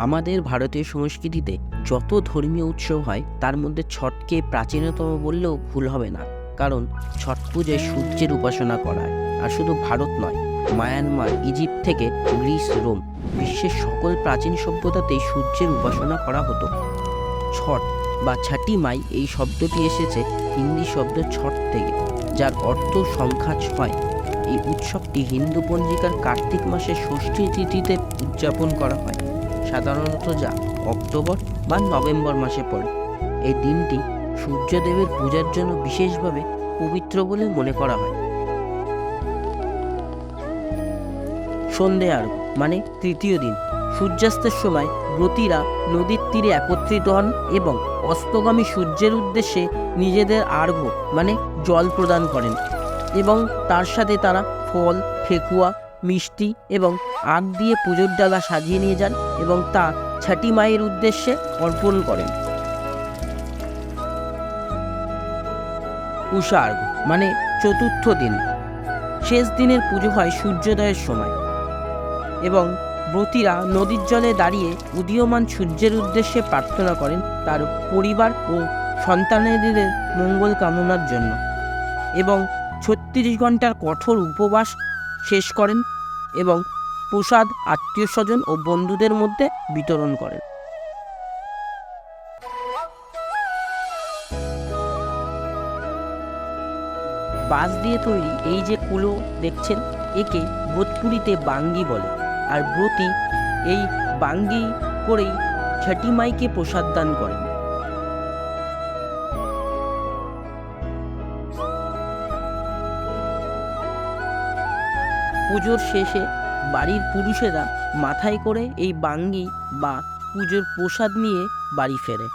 আমাদের ভারতীয় সংস্কৃতিতে যত ধর্মীয় উৎসব হয় তার মধ্যে ছটকে প্রাচীনতম বললেও ভুল হবে না। কারণ ছট পুজোয় সূর্যের উপাসনা করা হয়। আর শুধু ভারত নয়, মায়ানমার, ইজিপ্ট থেকে গ্রিস, রোম, বিশ্বের সকল প্রাচীন সভ্যতাতেই সূর্যের উপাসনা করা হতো। ছট বা ছাটি মাই এই শব্দটি এসেছে হিন্দি শব্দ ছট থেকে, যার অর্থ সংখ্যা 6। এই উৎসবটি হিন্দু পঞ্জিকার কার্তিক মাসের ষষ্ঠী তিথিতে উদযাপন করা হয়, সাধারণত যা অক্টোবর বা নভেম্বর মাসে পড়ে। এই দিনটি সূর্যদেবের পূজার জন্য বিশেষভাবে পবিত্র বলে মনে করা হয়। সন্ধে আরব মানে তৃতীয় দিন। সূর্যাস্তের সময় ব্রতীরা নদীর তীরে একত্রিত হন এবং অস্তগামী সূর্যের উদ্দেশ্যে নিজেদের আর্ঘ্য মানে জল প্রদান করেন, এবং তার সাথে তারা ফল, ঠেকুয়া, মিষ্টি এবং আখ দিয়ে পুজোর ডালা সাজিয়ে নিয়ে যান এবং তা ছাটি মায়ের উদ্দেশ্যে অর্পণ করেন। উষা আর্ঘ্য মানে চতুর্থ দিন। শেষ দিনের পুজো হয় সূর্যোদয়ের সময় এবং ব্রতীরা নদীর জলে দাঁড়িয়ে উদীয়মান সূর্যের উদ্দেশ্যে প্রার্থনা করেন তার পরিবার ও সন্তানেদের মঙ্গল কামনার জন্য, এবং 36 ঘন্টার কঠোর উপবাস শেষ করেন এবং প্রসাদ আত্মীয় স্বজন ও বন্ধুদের মধ্যে বিতরণ করেন। বাঁশ দিয়ে তৈরি এই যে কুলো দেখছেন, একে ভোজপুরিতে বাঙ্গি বলে। আর ব্রতী এই বাঙ্গি করেই ছাটি মাইকে প্রসাদ দান করেন। পুজোর শেষে বাড়ির পুরুষেরা মাথায় করে এই বাঙ্গি বা পুজোর প্রসাদ নিয়ে বাড়ি ফেরে।